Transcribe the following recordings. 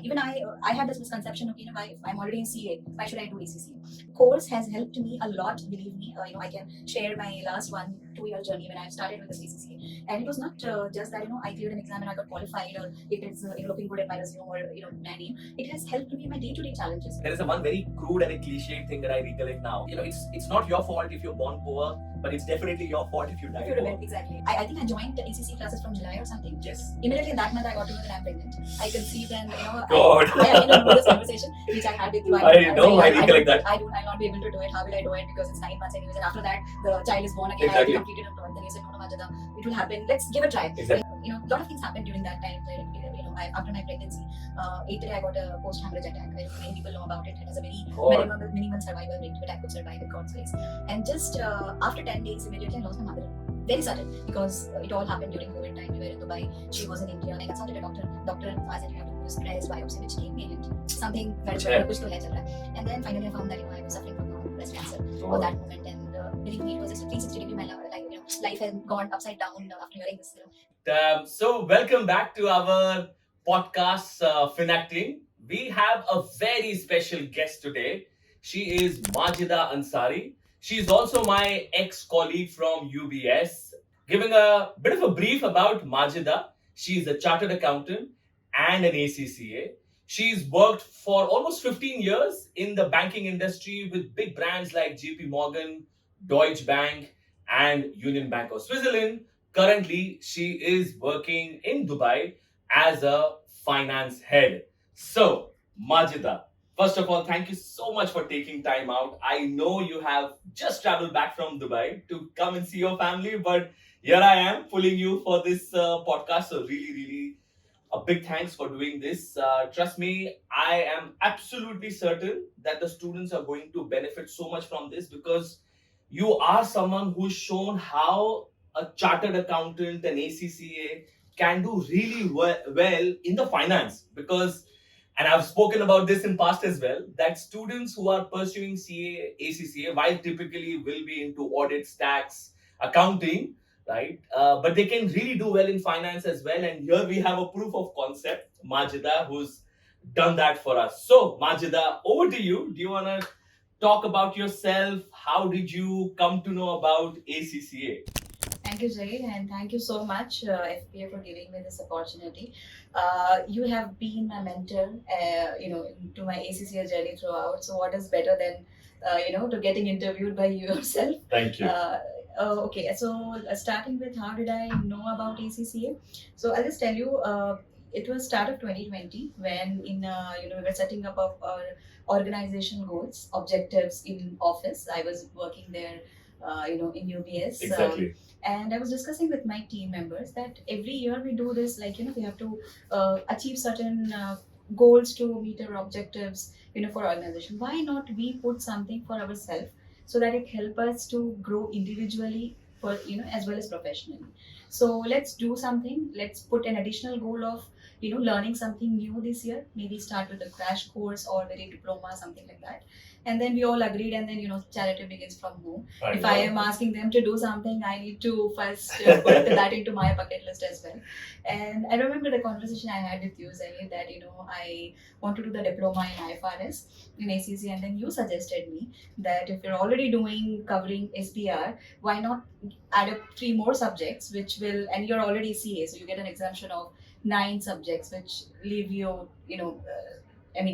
even I had this misconception of, why, if I'm already in CA, why should I do ACCA? Course has helped me a lot, believe me. I can share my last 1-2 year journey when I started with this ACCA, and it was not just that I cleared an exam and I got qualified, or it is looking good at my resume, or my name. It has helped me in my day-to-day challenges. There is a one very crude and a cliched thing that I recollect now. It's not your fault if you're born poor, but it's definitely your fault if you die poor. Exactly. I think I joined the ACCA classes from July or something. Yes. Immediately in that month, I got to know that I'm pregnant. I conceived, and God. I know this conversation which I had with you. I know, I recollect that. I'll not be able to do it. How will I do it? Because it's 9 months anyways, and after that, the child is born again. Exactly. I completed a month, and you said, no, Majida, it will happen. Let's give it a try. Exactly. A lot of things happened during that time. After my pregnancy, 8th day I got a post-hemorrhage attack. Many people know about it. It has a very minimal survival rate, but I could survive with God's grace. And just after 10 days, immediately I lost my mother. Very sudden, because it all happened during COVID time. We were in Dubai, she was in India, and I consulted a doctor. Doctor asked that you have to do this breast biopsy, which gave me a hint. Something very and then finally I found that I was suffering from breast cancer for that moment. And believe me, it was just a 360-degree life had gone upside down after hearing this. So welcome back to our podcast, FinAccting. We have a very special guest today. She is Majida Ansari. She is also my ex-colleague from UBS. Giving a bit of a brief about Majida, she is a chartered accountant and an ACCA. She's worked for almost 15 years in the banking industry with big brands like JP Morgan, Deutsche Bank, and Union Bank of Switzerland. Currently, she is working in Dubai as a finance head. So, Majida, first of all, thank you so much for taking time out. I know you have just traveled back from Dubai to come and see your family, but here I am pulling you for this podcast. So really, a big thanks for doing this. Trust me, I am absolutely certain that the students are going to benefit so much from this, because you are someone who's shown how a chartered accountant and ACCA can do really well in the finance. Because, and I've spoken about this in past as well, that students who are pursuing CA, ACCA, while typically will be into audits, tax, accounting, right? But they can really do well in finance as well. And here we have a proof of concept, Majida, who's done that for us. So, Majida, over to you. Do you want to talk about yourself? How did you come to know about ACCA? Thank you, Zaheer, and thank you so much, FPA, for giving me this opportunity. You have been my mentor, to my ACCA journey throughout. So, what is better than, to getting interviewed by you yourself? Thank you. Okay, so starting with how did I know about ACCA? So, I'll just tell you. It was start of 2020 when we were setting up our organization goals, objectives in office. I was working there, in UBS. Exactly. And I was discussing with my team members that every year we do this, we have to achieve certain goals to meet our objectives, for organization. Why not we put something for ourselves so that it help us to grow individually, for as well as professionally. So let's do something. Let's put an additional goal of learning something new this year. Maybe start with a crash course or with a diploma, something like that. And then we all agreed, and then charity begins from home. If I am asking them to do something, I need to first put that into my bucket list as well. And I remember the conversation I had with you, Zaheer, that I want to do the diploma in IFRS in ACCA, and then you suggested me that if you're already covering SPR, why not add up 3 more subjects, which will, and you're already CA, so you get an exemption of 9 subjects, which leave you,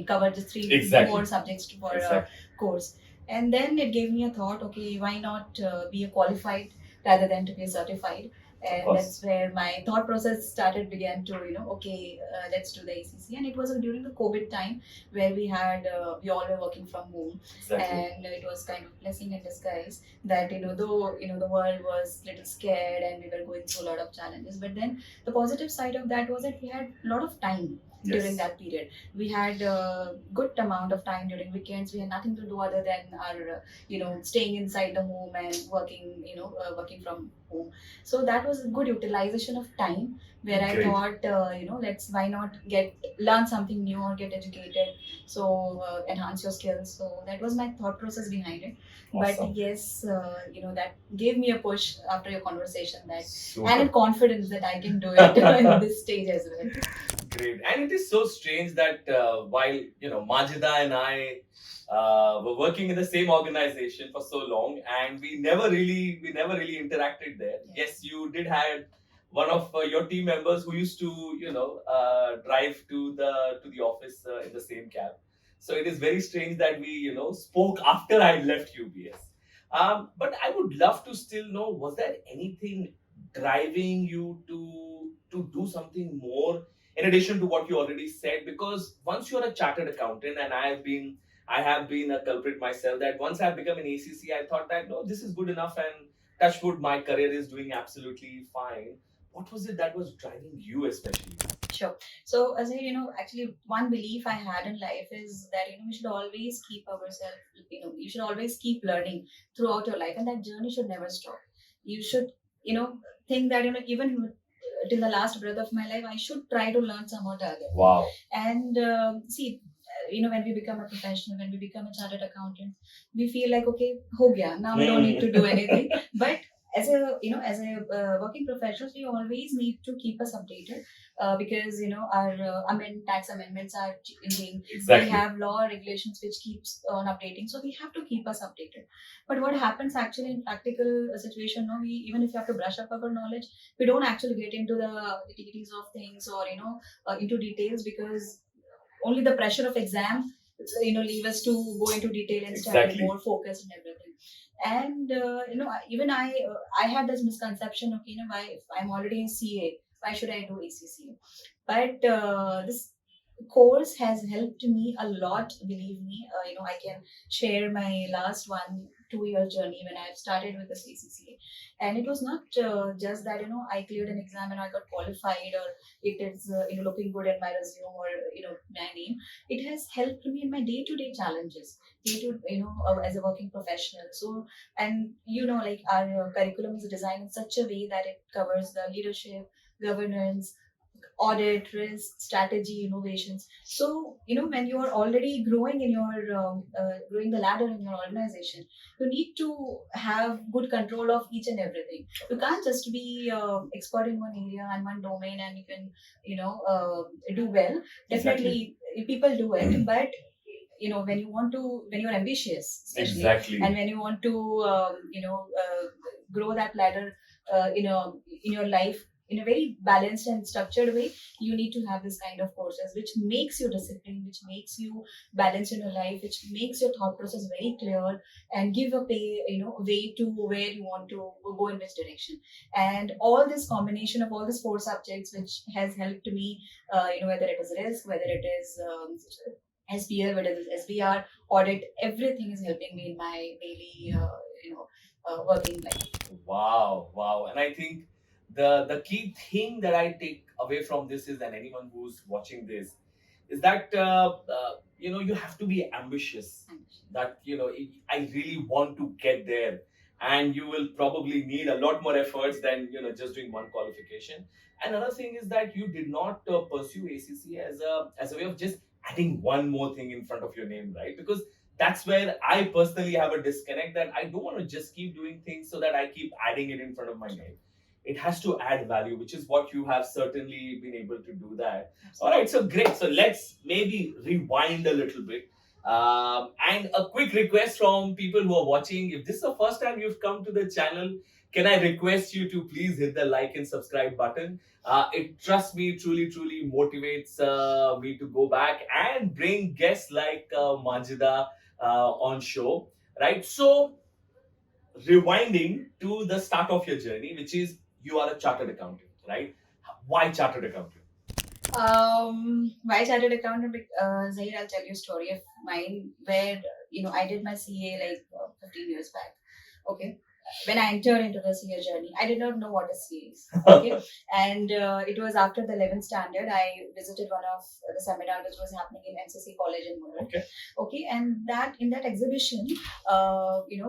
cover just 3 more subjects for a course. And then it gave me a thought, okay, why not be a qualified rather than to be a certified? And that's where my thought process began to, let's do the ACCA. And it was during the COVID time where we all were working from home. Exactly. And it was kind of blessing in disguise that, though, the world was a little scared and we were going through a lot of challenges. But then the positive side of that was that we had a lot of time. Yes. During that period, we had a good amount of time during weekends. We had nothing to do other than our, staying inside the home and working, working from home. So that was a good utilization of time where Great. I thought, why not learn something new or get educated. So enhance your skills. So that was my thought process behind it. Awesome. But yes, that gave me a push after your conversation and a confidence that I can do it in this stage as well. Great. And it is so strange that while Majida and I were working in the same organization for so long, and we never really interacted there. Yes, you did had one of your team members who used to drive to the office in the same cab. So it is very strange that we spoke after I left UBS. But I would love to still know, was there anything driving you to do something more in addition to what you already said? Because once you're a chartered accountant, and I have been a culprit myself, that once I've become an ACC, I thought that no, this is good enough, and touch wood, my career is doing absolutely fine. What was it that was driving you especially? Sure. So, as actually, one belief I had in life is that we should always keep ourselves. You should always keep learning throughout your life, and that journey should never stop. You should, think that even till the last breath of my life, I should try to learn some or the other. Wow. And see, when we become a professional, when we become a chartered accountant, we feel like, okay, ho gaya, now we don't need to do anything. But as a working professionals, we always need to keep us updated, because our tax amendments are changing. Exactly. We have law regulations which keeps on updating, so we have to keep us updated. But what happens actually in practical situation, no, we even if you have to brush up our knowledge, we don't actually get into the nitty-gritties of things, or into details, because only the pressure of exam leave us to go into detail and start Exactly. more focused and everything. And even I had this misconception of why, if I'm already in CA, why should I do ACCA? But this course has helped me a lot, believe me. I can share my last 1-2 year journey when I started with this ACCA. And it was not just that I cleared an exam and I got qualified, or it is looking good in my resume, or my name. It has helped me in my day to day challenges, day to as a working professional. So, and like our curriculum is designed in such a way that it covers the leadership, governance, audit, risk, strategy, innovations. So, when you are already growing in your growing the ladder in your organization, you need to have good control of each and everything. You can't just be expert in one area and one domain, and you can, do well. Definitely, people do it, but when you're ambitious, especially, Exactly. and when you want to, grow that ladder, in your life in a very balanced and structured way, you need to have this kind of courses which makes you disciplined, which makes you balanced in your life, which makes your thought process very clear, and give a way to where you want to go, in which direction. And all this combination of all these four subjects, which has helped me, whether it is risk, whether it is SBL, whether it is SBR, audit, everything is helping me in my daily working life. Wow, wow. And I think the key thing that I take away from this is, and anyone who's watching this, is that you have to be ambitious. That I really want to get there, and you will probably need a lot more efforts than just doing one qualification. Another thing is that you did not pursue ACC as a way of just adding one more thing in front of your name, right? Because that's where I personally have a disconnect, that I don't want to just keep doing things so that I keep adding it in front of my name. It has to add value, which is what you have certainly been able to do that. All right, so great. So let's maybe rewind a little bit. And a quick request from people who are watching: if this is the first time you've come to the channel, can I request you to please hit the like and subscribe button? It, trust me, truly, truly motivates me to go back and bring guests like Majida on show, right? So, rewinding to the start of your journey, which is you are a chartered accountant, right? Why chartered accountant? Why chartered accountant? Zaheer, I'll tell you a story of mine where I did my CA like 15 years back. Okay, when I entered into the CA journey, I did not know what a CA is. Okay, and it was after the 11th standard. I visited one of the seminar which was happening in NCC College in Mumbai. Okay. Okay, and that in that exhibition,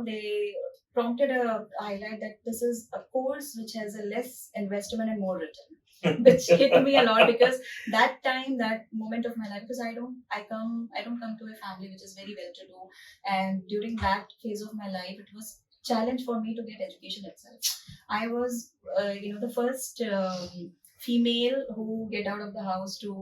they prompted a highlight that this is a course which has a less investment and more return, which hit me a lot, because that time, that moment of my life, because I don't come to a family which is very well to do, and during that phase of my life, it was challenge for me to get education itself. I was the first female who get out of the house to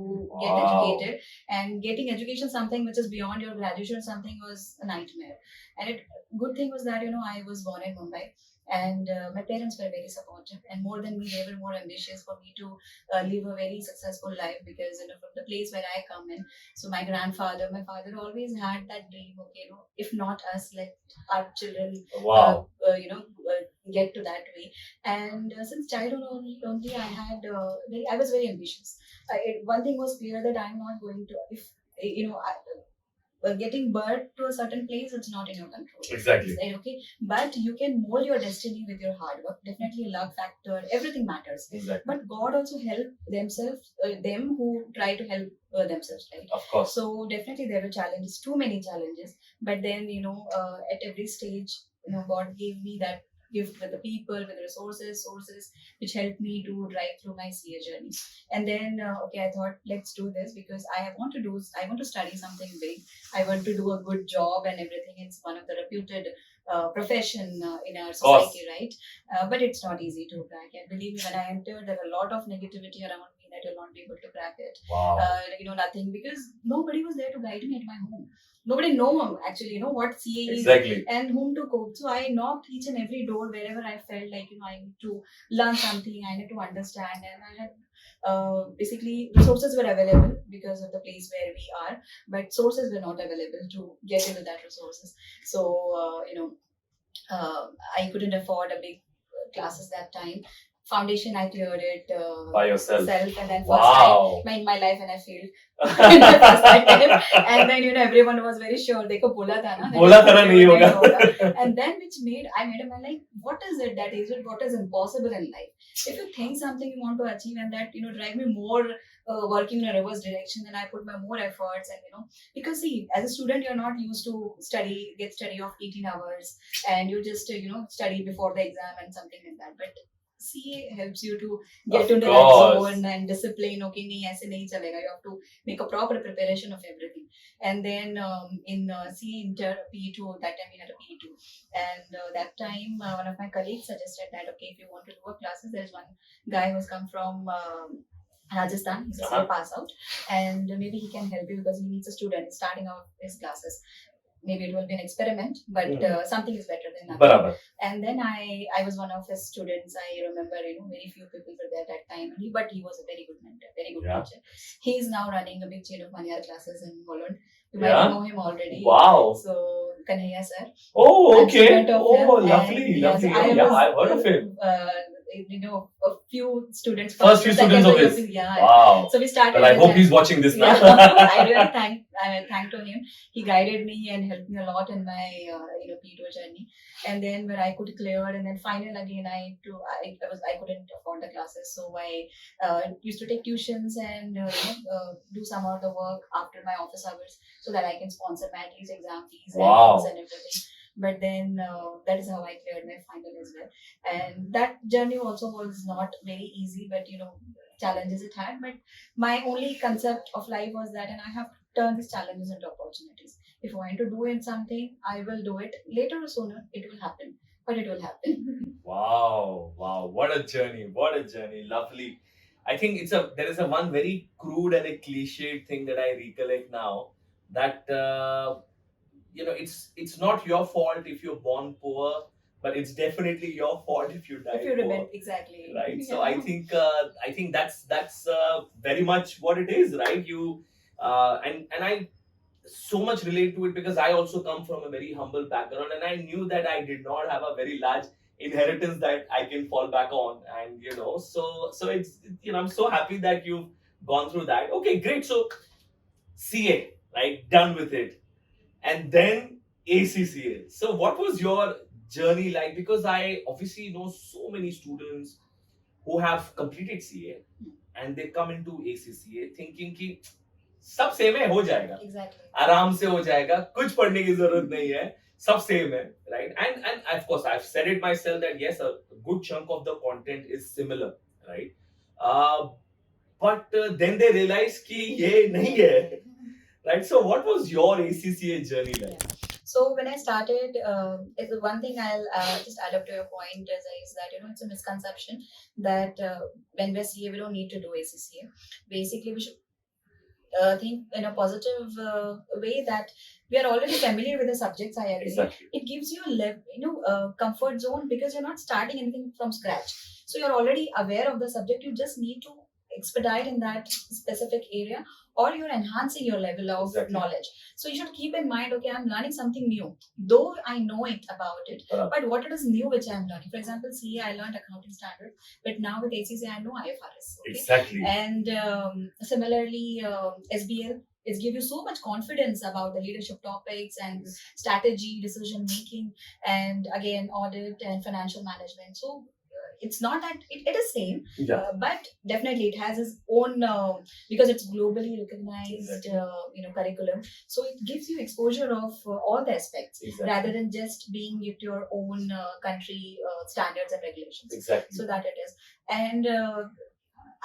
get Wow. educated, and getting education something which is beyond your graduation or something was a nightmare. And it good thing was that I was born in Mumbai, and my parents were very supportive, and more than me they were more ambitious for me to live a very successful life, because from the place where I come in. So my father always had that dream, okay, if not us, let our children Wow. get to that way. And since childhood only I had I was very ambitious. One thing was clear, that I'm not going to, if getting birth to a certain place, it's not in your control. Exactly. Right, okay, but you can mold your destiny with your hard work. Definitely luck factor, everything matters. Exactly. But God also help themselves, them who try to help themselves, right? Of course. So definitely there were challenges, too many challenges. But then at every stage, God gave me that gift with the people, with the sources which helped me to drive through my CA journey. And then okay, I thought, let's do this, because I want to study something big. I want to do a good job and everything. It's one of the reputed profession in our society, right? But it's not easy to crack. And believe me, when I entered, there were a lot of negativity around me that you'll not be able to crack it. Wow. Nothing, because nobody was there to guide me at my home. Nobody know actually, what CA is Exactly. and whom to go. So I knocked each and every door wherever I felt like I need to learn something, I need to understand, and I had basically resources were available because of the place where we are, but sources were not available to get into that resources. So I couldn't afford a big classes that time. Foundation, I cleared it By yourself. And then Wow. first time in my life, and I failed. In my first time. And then everyone was very sure. देखो बोला था ना. बोला था ना नहीं होगा. And then I made a mind like, what is it that is it? What is impossible in life? If you think something you want to achieve, and that drive me more working in a reverse direction, then I put my more efforts. And because see, as a student, you're not used to get study of 18 hours, and you just study before the exam and something like that. But CA helps you to get into that zone and discipline. Okay, nahi, aise nahi chalega. You have to make a proper preparation of everything. And then in CA Inter PE2, that time we had a PE2. And that time one of my colleagues suggested that, okay, if you want to do a classes, there's one guy who's come from Rajasthan. He's a CA pass out, and maybe he can help you because he needs a student starting out his classes. Maybe it will be an experiment, but something is better than nothing. Barabar. And then I was one of his students. I remember, very few people were there that time. But he was a very good mentor, very good teacher. He is now running a big chain of Malayalam classes in Holland. You might know him already. Wow. So, Kanhaiya Sir. Oh, okay. Oh, lovely. Lovely. I've heard of him. A few students. First few students of his. Yeah. Wow. So we started. Well, I hope he's watching this now. I really thank to him. He guided me and helped me a lot in my PTO journey. And then when I could clear, and then final again, I couldn't afford the classes, so I used to take tuitions and do some of the work after my office hours, so that I can sponsor my at least exam fees and everything. But then that is how I cleared my final as well. And that journey also was not very easy, but challenges it had. But my only concept of life was that, and I have to turn these challenges into opportunities. If I want to do something, I will do it. Later or sooner, it will happen. But it will happen. Wow. What a journey. Lovely. I think there is a one very crude and a cliched thing that I recollect now, that it's not your fault if you're born poor, but it's definitely your fault if you die poor. Exactly. Right. So I think that's very much what it is, right? You and I so much relate to it, because I also come from a very humble background, and I knew that I did not have a very large inheritance that I can fall back on. And so it's I'm so happy that you've gone through that. Okay, great. So CA, right, done with it, and then ACCA. So what was your journey like? Because I obviously know so many students who have completed CA and they come into ACCA thinking कि सब same है, हो जाएगा, आराम से हो जाएगा, कुछ पढ़ने की जरूरत नहीं है, सब सेम है, right? And of course I've said it myself that yes, a good chunk of the content is similar, right? But then they realize कि ये नहीं है, right? So what was your ACCA journey like? So when I started, one thing I'll just add up to your point is that it's a misconception that when we're CA we don't need to do ACCA. Basically, we should think in a positive way that we are already familiar with the subjects. I agree. Exactly. It gives you a comfort zone because you're not starting anything from scratch. So you're already aware of the subject. You just need to expedite in that specific area, or you're enhancing your level of Exactly. knowledge. So you should keep in mind, okay, I'm learning something new, though I know it about it, but what it is new which I'm learning. For example, CA, I learned accounting standard, but now with ACCA, I know IFRS. Okay? Exactly. And similarly, SBL is give you so much confidence about the leadership topics and strategy, decision making, and again audit and financial management. So it's not that it is same, but definitely it has its own because it's globally recognized curriculum. So it gives you exposure of all the aspects rather than just being at your own country standards and regulations. Exactly. So that it is. And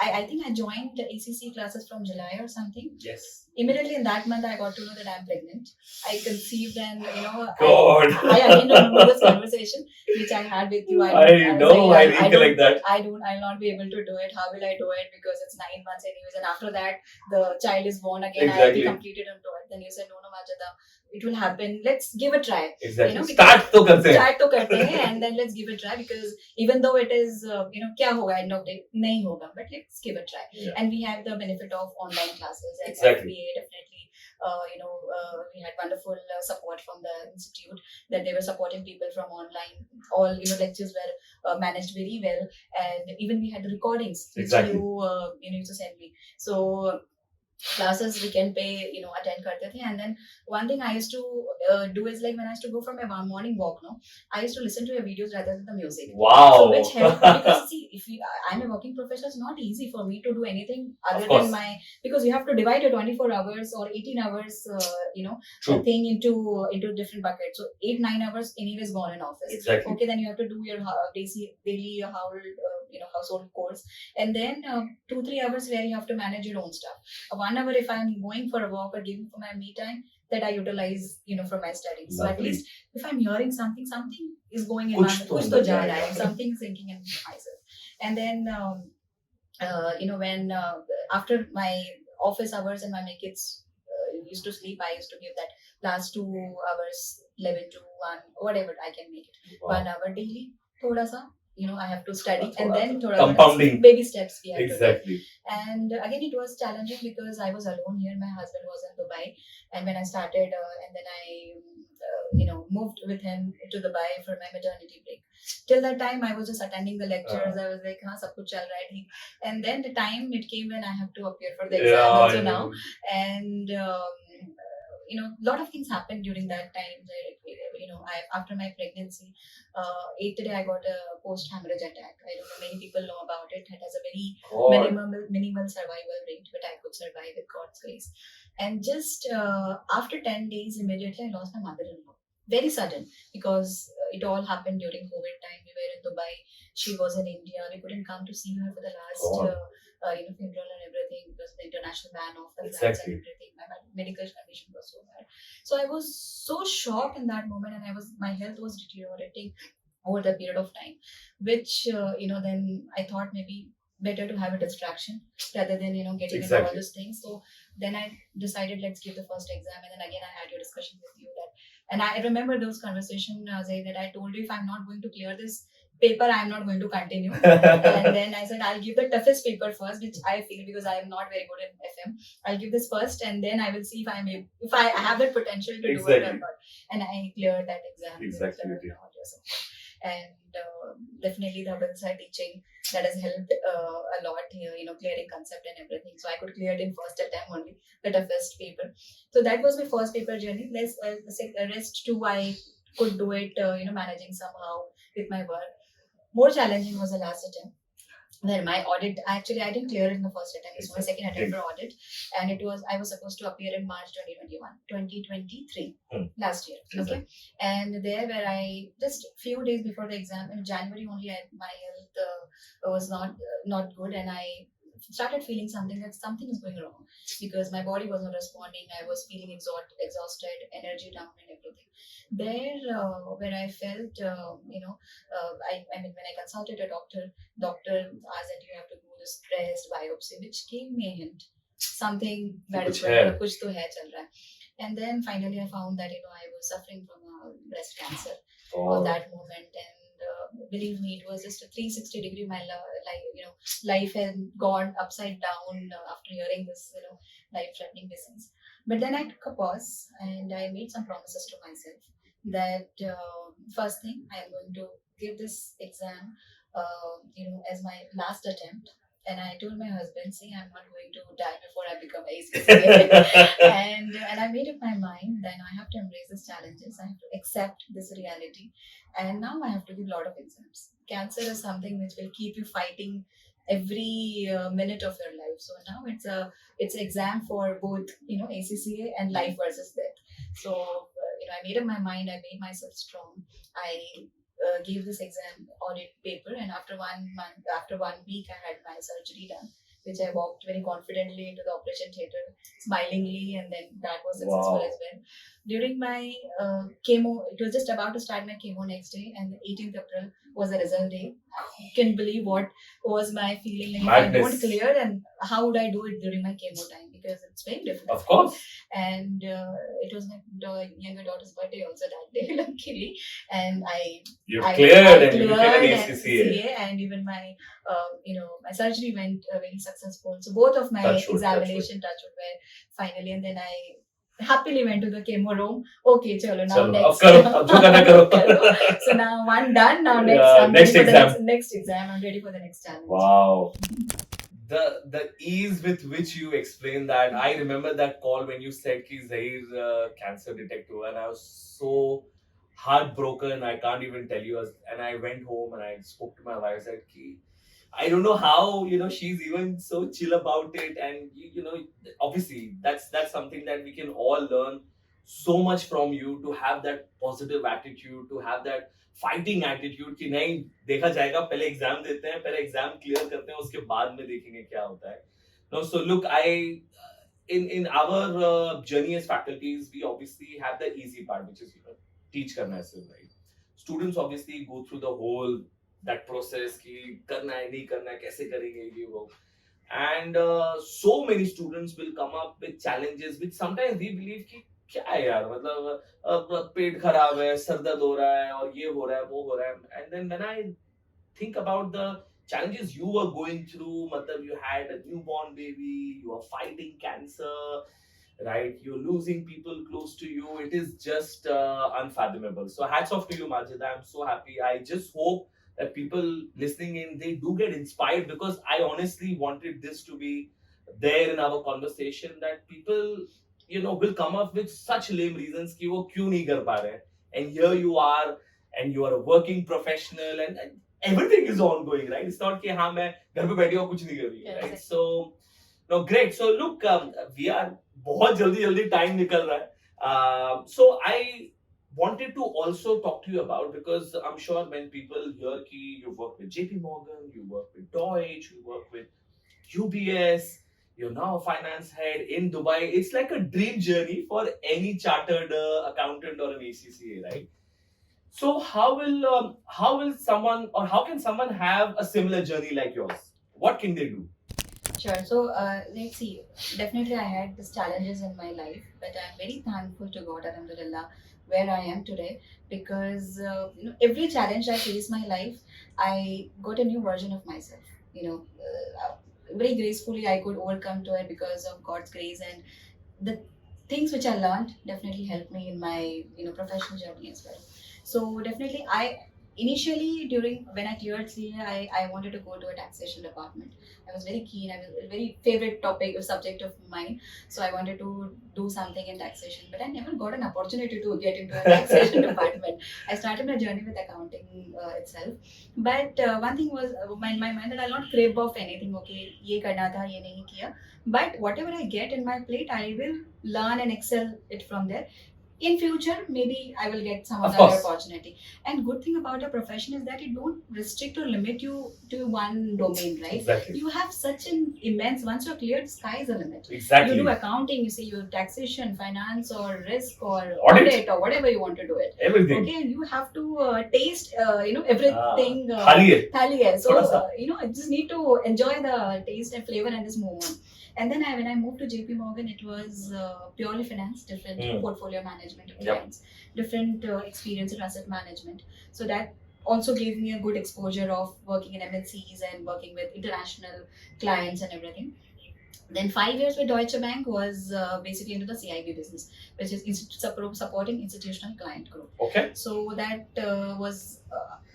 I think I joined the ACC classes from July or something. Yes. Immediately in that month, I got to know that I'm pregnant. I conceived, and God. I again remember this conversation which I had with you. I recollect that. I'll not be able to do it. How will I do it? Because it's 9 months anyways, and after that the child is born again. Exactly. I have to complete it into it. Then you said, no, Majida, it will happen. Let's give a try. Exactly. Start to karte hain, and then let's give it a try, because even though it is kya hoga end of day, nahi hoga, but let's give it a try. Yeah. And we had the benefit of online classes and Exactly. FBA definitely. We had wonderful support from the institute, that they were supporting people from online. All lectures were managed very well, and even we had the recordings which Exactly. you used to send me. So classes we can pay, attend karte the. And then one thing I used to do is, like, when I used to go for my morning walk, I used to listen to your videos rather than the music. Wow. So which helped me, because see, if I'm a working professional, it's not easy for me to do anything other than because you have to divide your 24 hours or 18 hours thing into different buckets. So 8-9 hours anyways gone in office. Exactly. Okay, then you have to do your daily household chores, and then 2-3 hours where you have to manage your own stuff. 1 hour if I'm going for a walk or giving for my me time, that I utilize for my studies. So at least if I'm hearing something is going in my mind, kuch to ja raha hai, something is thinking in myself. And then when after my office hours and when my kids used to sleep, I used to give that last 2 hours, 11 to 1, whatever I can make it. Wow. 1 hour daily, thoda sa, I have to study, and then compounding baby steps we have exactly. To do. And again, it was challenging because I was alone here. My husband was in Dubai, and when I started, and then I moved with him to Dubai for my maternity break. Till that time, I was just attending the lectures. I was like, sab kuch chal raha hai. And then the time it came when I have to appear for the exam also now. And lot of things happened during that time. After my pregnancy, 8th day I got a post-hemorrhage attack. I don't know, many people know about it. It has a very minimal survival rate, but I could survive with God's grace. And just after 10 days, immediately I lost my mother-in-law. Very sudden, because it all happened during COVID time. We were in Dubai. She was in India. We couldn't come to see her for the last funeral and everything, because the international ban of the flights and everything. My medical condition was so bad. So I was so shocked in that moment, and my health was deteriorating over the period of time, which then I thought maybe better to have a distraction rather than getting into all those things. So then I decided, let's give the first exam, and then again I had your discussion with you that, and I remember those conversations, Zaheer, that I told you, if I'm not going to clear this paper, I'm not going to continue. And then I said, I'll give the toughest paper first, which I feel, because I am not very good in FM. I'll give this first, and then I will see if I have that potential to do it or not. And I cleared that exam. Exactly. And definitely the bedside teaching, that has helped a lot here, clearing concept and everything. So I could clear it in first attempt only, the toughest paper. So that was my first paper journey. The rest too, I could do it, managing somehow with my work. More challenging was the last attempt, where my audit, actually I didn't clear it in the first attempt. It's my second attempt for audit, and I was supposed to appear in March 2023, last year. Okay, and there where I just few days before the exam in January only, my health was not good, and I started feeling something that something is going wrong because my body was not responding. I was feeling exhausted, energy down, and everything. There, where I felt, I mean, when I consulted a doctor asked that you have to do the stress biopsy, which gave me a hint something that is कुछ going है. to kuch to hai chal raha hai. And then finally I found that I was suffering from breast cancer Oh. at that moment. And believe me, it was just a 360-degree. My life had gone upside down after hearing this life-threatening disease. But then I took a pause and I made some promises to myself that first thing, I am going to give this exam as my last attempt. And I told my husband, see, I'm not going to die before I become ACCA. and I made up my mind that I have to embrace these challenges. I have to accept this reality. And now I have to give a lot of exams. Cancer is something which will keep you fighting every minute of your life. So now it's an exam for both ACCA and life versus death. So I made up my mind. I made myself strong. I gave this exam audit paper, and after 1 month, after 1 week, I had my surgery done, which I walked very confidently into the operation theater, smilingly, and then that was successful as well. During my chemo, it was just about to start my chemo next day, and the 18th April was the result day. You can believe what was my feeling. Like, if I don't clear, then how would I do it during my chemo time? Because it's very difficult. Of course. And it was my younger daughter's birthday also that day, luckily. And I cleared and you cleared became an and ACCA. and even my my surgery went very successful. So both of my Touch wood, examination touch wood were finally, and then I happily went to the chemo room. Okay, chalo, now next. अब जो करना करो. So now one done. Now next, I'm next ready for exam. the next exam. I'm ready for the next challenge. Wow. The ease with which you explain that, I remember that call when you said ki Zaheer cancer detector, and I was so heartbroken. I can't even tell you. And I went home and I spoke to my wife. I said ki I don't know how she's even so chill about it, and obviously that's something that we can all learn so much from you, to have that positive attitude, to have that fighting attitude कि नहीं देखा जाएगा, पहले exam देते हैं, पहले exam clear करते हैं, उसके बाद में देखेंगे क्या होता है. No, so look, in our journey as faculties, we obviously have the easy part, which is teach करना है सिर्फ, right? Students obviously go through the whole that process कि करना है नहीं करना है, कैसे करेंगे ये वो. And so many students will come up with challenges which sometimes we believe कि क्या है यार, मतलब पेट खराब है, सर दर्द हो रहा है, और ये हो रहा है, वो हो रहा है. And then when I think about the challenges you were going through, मतलब you had a newborn baby, you are fighting cancer, right? You're losing people close to you. It is just unfathomable. So hats off to you, Majida. I'm so happy. I just hope that people listening in, they do get inspired, because I honestly wanted this to be there in our conversation, that people will come up with such lame reasons कि वो क्यों नहीं कर पा रहे हैं. And here you are, and you are a working professional, and everything is ongoing, right? It's not कि हाँ मैं घर पे बैठी हूँ कुछ नहीं कर रही हूँ, right? So no, great. So look, we are बहुत जल्दी time निकल रहा है. So I wanted to also talk to you about, because I'm sure when people hear कि you work with JP Morgan, you work with Deutsche, you work with UBS, you're now a finance head in Dubai. It's like a dream journey for any chartered accountant or an ACCA, right? So how will someone, or how can someone have a similar journey like yours? What can they do? Sure. So let's see. Definitely, I had these challenges in my life, but I'm very thankful to God, Alhamdulillah, where I am today, because every challenge I face in my life, I got a new version of myself. Very gracefully I could overcome to it because of God's grace, and the things which I learned definitely helped me in my professional journey as well. So definitely, I initially during when I cleared CA, I wanted to go to a taxation department. I was very keen. I was a very favorite topic or subject of mine. So I wanted to do something in taxation, but I never got an opportunity to get into a taxation department. I started my journey with accounting itself, but one thing was in my mind that I'll not crave off anything. Okay, ये करना था, ये नहीं किया. But whatever I get in my plate, I will learn and excel it from there. in future maybe I will get some Of other course. opportunity. And good thing about a profession is that it don't restrict or limit you to one domain, right? Exactly. You have such an immense, once you're cleared, sky is the limit. Exactly. You do accounting, you say you taxation, finance, or risk, or Audit. audit, or whatever you want to do it. Everything. Okay, and you have to taste everything. Thali hai. Thali hai. So Thoda sa. I just need to enjoy the taste and flavor and just move on. And then when I moved to JP Morgan, it was purely finance, different portfolio management of clients, different experience in asset management. So that also gave me a good exposure of working in MNCs and working with international clients and everything. Then 5 years with Deutsche Bank was basically into the CIB business, which is supporting institutional client group. Okay. So that was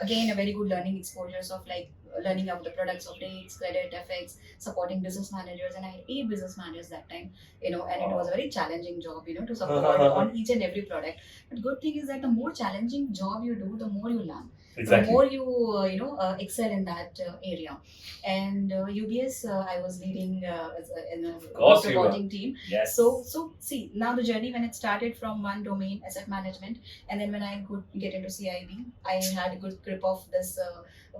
again a very good learning exposures of like learning about the products of rates, credit, FX, supporting business managers, and I had 8 business managers that time, and it was a very challenging job, to support on each and every product. But good thing is that the more challenging job you do, the more you learn. Exactly. The more you excel in that area. And UBS, I was leading in a reporting team. Yes. So see now the journey when it started from one domain, asset management, and then when I could get into CIB, I had a good grip of this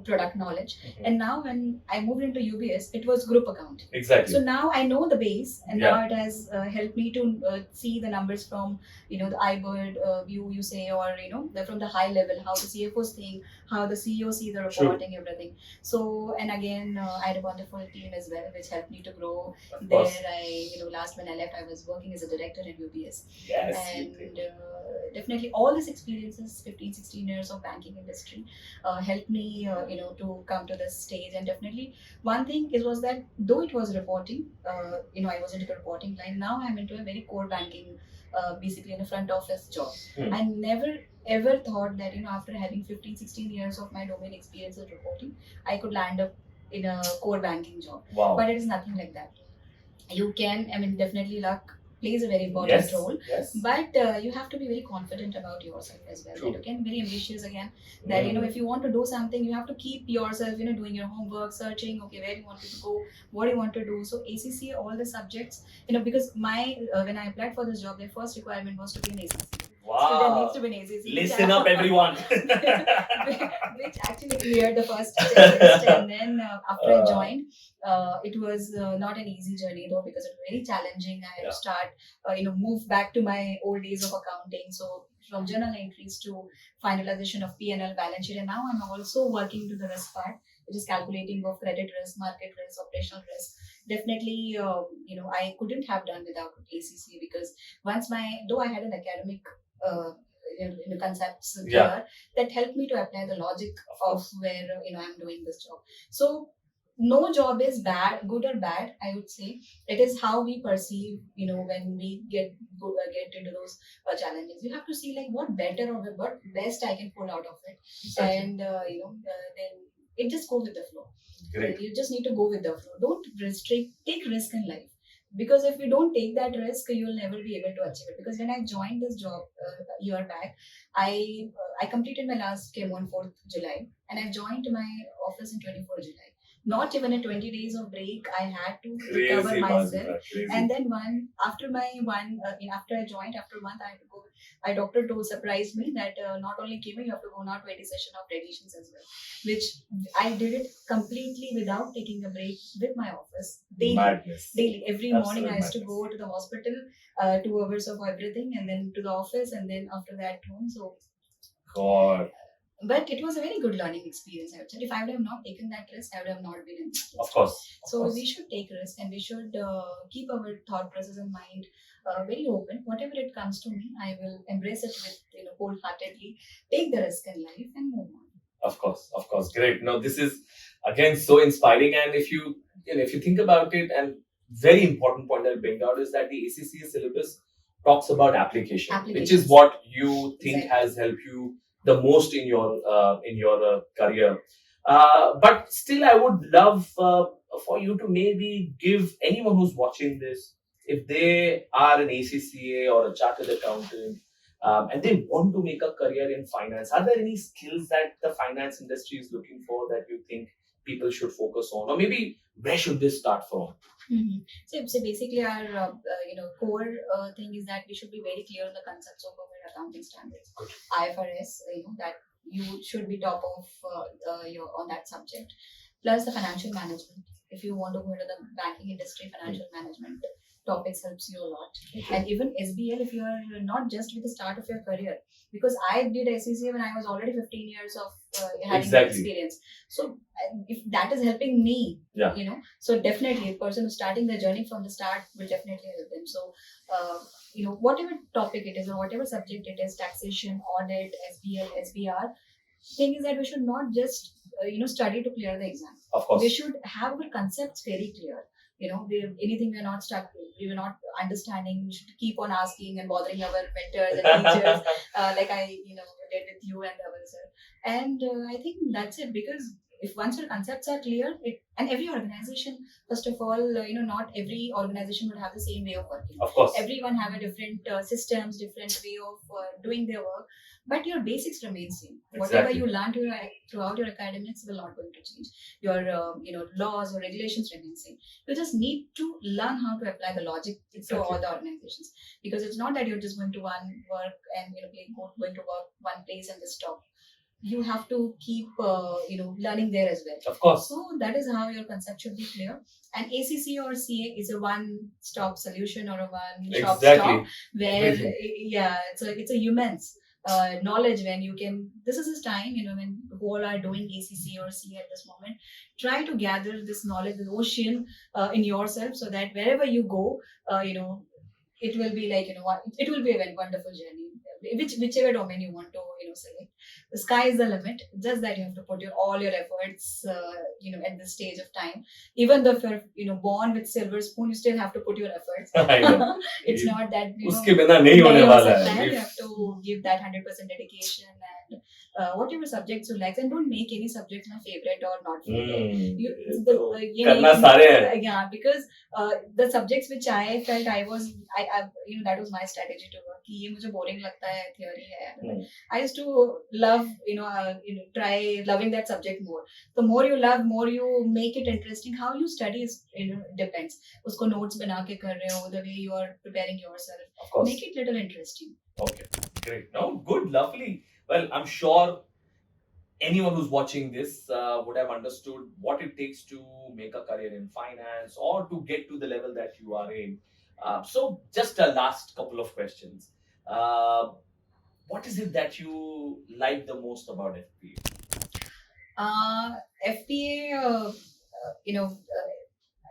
product knowledge. And now when I moved into UBS, it was group accounting. Exactly. So now I know the base, and now it has helped me to see the numbers from the iBird view, you say, or from the high level, how the CFOs think, how the CEO see the reporting, everything. So, and again, I had a wonderful team as well, which helped me to grow. There, last when I left, I was working as a director in UBS. Yes. And definitely all these experiences, 15, 16 years of banking industry, helped me, to come to this stage. And definitely one thing was that though it was reporting, I was into the reporting line. Now I'm into a very core banking, basically in a front office job. I never ever thought that after having 15, 16 years of my domain experience in reporting, I could land up in a core banking job. Wow. But it is nothing like that. You can, definitely luck plays a very important role. Yes. But you have to be very confident about yourself as well. True. You can be very ambitious again. That if you want to do something, you have to keep yourself, doing your homework, searching. Okay, where you want to go, what you want to do. So ACCA, all the subjects, because my when I applied for this job, their first requirement was to be an ACCA. Wow. Student needs to be an ACCA. Listen up, everyone. Which actually cleared the first test, and then after I joined, it was not an easy journey though, because it was very challenging. I had to start, move back to my old days of accounting. So from journal entries to finalization of P&L balance sheet, and now I'm also working to the risk part, which is calculating of credit risk, market risk, operational risk. Definitely, I couldn't have done without ACCA, because though I had an academic concepts here, that helped me to apply the logic of where I'm doing this job. So no job is good or bad. I would say it is how we perceive. When we get into those challenges, you have to see like what better or what best I can pull out of it. Exactly. And then it just go with the flow. Great. You just need to go with the flow. Don't take risk in life. Because if you don't take that risk, you'll never be able to achieve it. Because when I joined this job a year back, I completed my last chemo on 4th July, and I joined my office in 24th July. Not even a 20 days of break, I had to recover myself. And then after I joined, after a month, I had to go. My doctor surprised me that not only chemo, you have to go now 20 session of radiations as well, which I did it completely without taking a break with my office daily. Madness. Daily, every morning I used to go to the hospital, 2 hours of everything, and then to the office, and then after that home. So, God. But it was a very good learning experience, I would say. If I would have not taken that risk, I would have not been in this place. Of course. So we should take risk, and we should keep our thought process and mind very open. Whatever it comes to me, I will embrace it with wholeheartedly. Take the risk in life and move on. Of course. Great. Now this is again so inspiring, and if you think about it, and very important point I'll bring out is that the ACCA syllabus talks about application, which is what you think has helped you the most in your career. But still, I would love for you to maybe give anyone who's watching this, if they are an ACCA or a chartered accountant, and they want to make a career in finance, are there any skills that the finance industry is looking for that you think people should focus on, or maybe where should they start from? So basically, our core thing is that we should be very clear on the concepts of our accounting standards. IFRS, that you should be top of your on that subject. Plus the financial management. If you want to go into the banking industry, financial management topics helps you a lot. And even SBL, if you are not just with the start of your career, because I did ACCA when I was already 15 years of having Exactly. experience. So if that is helping me, Yeah. so definitely a person who's starting the journey from the start will definitely help them. So whatever topic it is or whatever subject it is, taxation, audit, SBL, SBR, thing is that we should not just study to clear the exam. Of course. We should have our concepts very clear. Anything we're not stuck, we were not understanding, we should keep on asking and bothering our mentors and teachers, like I did with you and Dhaval sir. And I think that's it, because if once your concepts are clear, and every organization, first of all, not every organization would have the same way of working. Of course. Everyone have a different systems, different way of doing their work, but your basics remain same. Whatever Exactly. you learn throughout your academics will not going to change. Your laws or regulations remain same. You just need to learn how to apply the logic to all the organizations, because it's not that you're just going to one work and going to work one place and just stop. You have to keep learning there as well. Of course. So that is how your concept should be clear. And ACCA or CA is a one-stop solution or a one-stop stop where it's a immense knowledge when you can. This is his time, when all are doing ACCA or CA at this moment. Try to gather this knowledge, the ocean in yourself, so that wherever you go, it will be like it will be a very wonderful journey. Whichever domain you want to select, the sky is the limit. Just that you have to put all your efforts at this stage of time. Even though if you're born with silver spoon, you still have to put your efforts. It's not that uske bina nahi hone wala hai. You have to give that 100% dedication and whatever subjects you like, and don't make any subject my favorite or not favorite. Karna sare hai. Yeah, because the subjects which I felt I that was my strategy to work. कि ये मुझे boring लगता है, theory है. I used to love try loving that subject more. The more you love, more you make it interesting. How you study is depends. उसको notes बना के कर रहे हो, the way you are preparing yourself. Of course. Make it little interesting. Okay, great. No, good, lovely. Well, I'm sure anyone who's watching this would have understood what it takes to make a career in finance or to get to the level that you are in. So, just a last couple of questions. What is it that you like the most about FPA? FPA,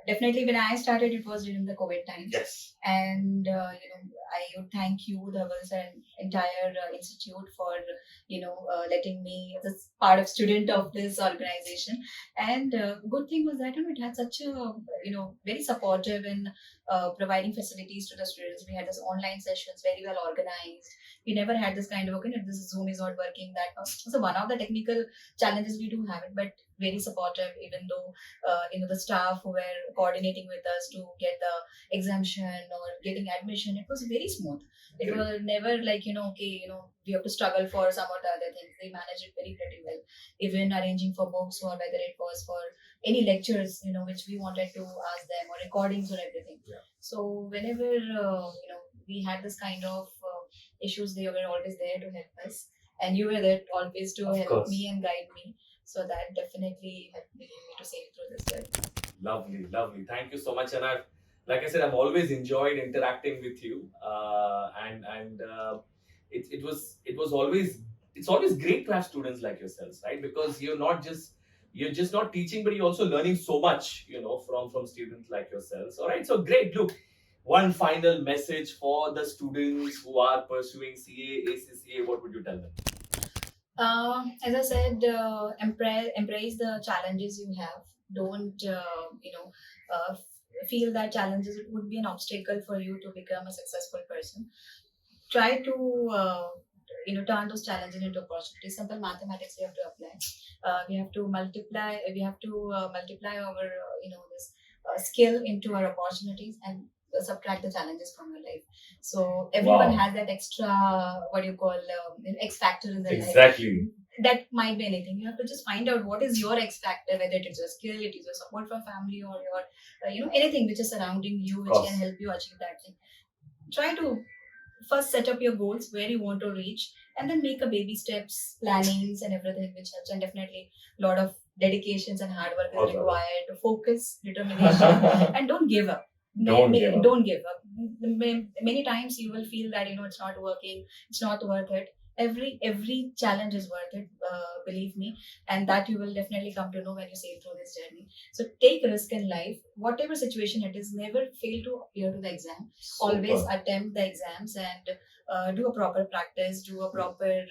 definitely when I started, it was during the COVID times. Yes. And I would thank you, Dhaval sir, and entire institute for letting me as part of student of this organization. And good thing was that it had such a very supportive in providing facilities to the students. We had this online sessions, very well organized. We never had this kind of this Zoom is not working. That so one of the technical challenges we do have it, but very supportive. Even though the staff who were coordinating with us to get the exemption or getting admission, it was very smooth. It was never like we have to struggle for some or the other things. They managed it very pretty well. Even arranging for books or whether it was for any lectures which we wanted to ask them, or recordings or everything. Yeah. So whenever we had this kind of issues, they were always there to help us, and you were there always to help me and guide me. So that definitely helped me to sail through this journey. Lovely, lovely. Thank you so much. And like I said, I've always enjoyed interacting with you. It's always great to have students like yourselves, right? Because you're just not teaching, but you're also learning so much, from students like yourselves. All right. So great. Look, one final message for the students who are pursuing CA, ACCA. What would you tell them? As I said, embrace the challenges you have. Don't feel that challenges would be an obstacle for you to become a successful person. Try to turn those challenges into opportunities. Simple mathematics we have to apply. We have to multiply. We have to multiply our this skill into our opportunities and subtract the challenges from your life. So everyone has that extra X factor in their life. Exactly. That might be anything. You have to just find out what is your X factor, whether it is your skill, it is your support from family, or your anything which is surrounding you, which can help you achieve that thing. Try to first set up your goals where you want to reach, and then make a baby steps, plannings, and everything which helps. And definitely, a lot of dedications and hard work is Okay. required to focus, determination, and don't give up. Don't give up. Many times you will feel that it's not working, it's not worth it. Every challenge is worth it, believe me, and that you will definitely come to know when you sail through this journey. So take risk in life, whatever situation it is. Never fail to appear to the exam. Always attempt the exams and do a proper practice, do a proper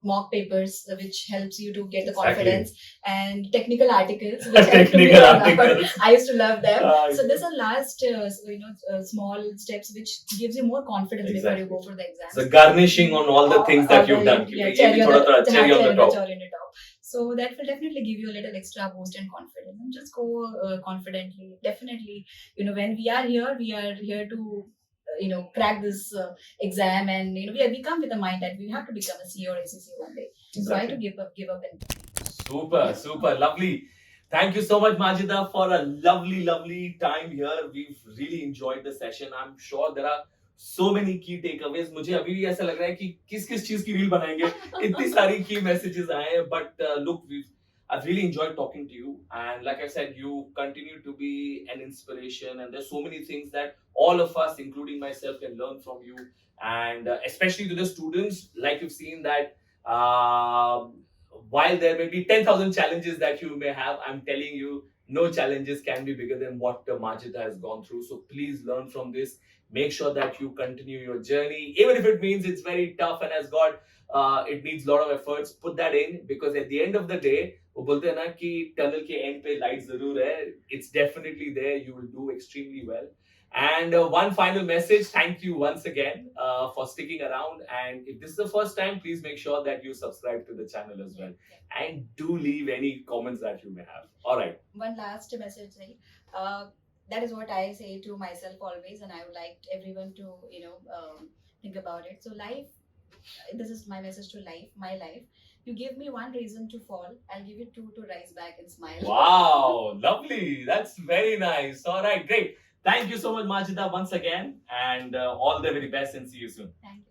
mock papers, which helps you to get the confidence, and technical articles which help to me Technical a lot. articles. I used to love them. Ah, So these are last small steps which gives you more confidence before you go for the exams. So garnishing on all the things that you've done. Yeah, cherry on the top. cherry on the top. So that will definitely give you a little extra boost and confidence, and just go confidently. Definitely, when we are here to crack this exam, and we come with the mind that we have to become a CEO or ACCA one day. So I had to give up and Super, lovely. Thank you so much, Majida, for a lovely time here. We've really enjoyed the session. I'm sure there are so many key takeaways. मुझे अभी भी ऐसा लग रहा है कि किस चीज की रील बनाएंगे. इतनी सारी key messages आए हैं. But look, I've really enjoyed talking to you. And like I said, you continue to be an inspiration. And there's so many things that all of us, including myself, can learn from you. And especially to the students, like you've seen that. While there may be 10,000 challenges that you may have, I'm telling you, no challenges can be bigger than what Majida has gone through. So please learn from this. Make sure that you continue your journey, even if it means it's very tough and has got it needs a lot of efforts. Put that in, because at the end of the day, वो बोलते हैं ना कि tunnel के and पे light जरूर है. It's definitely there. You will do extremely well. And one final message, thank you once again for sticking around. And if this is the first time, please make sure that you subscribe to the channel as well. And do leave any comments that you may have. All right. One last message, right? That is what I say to myself always, and I would like everyone to, think about it. So life, this is my message to life, my life. You give me one reason to fall, I'll give you two to rise back and smile. Wow, lovely. That's very nice. All right, great. Thank you so much, Majida, once again. And all the very best, and see you soon. Thank you.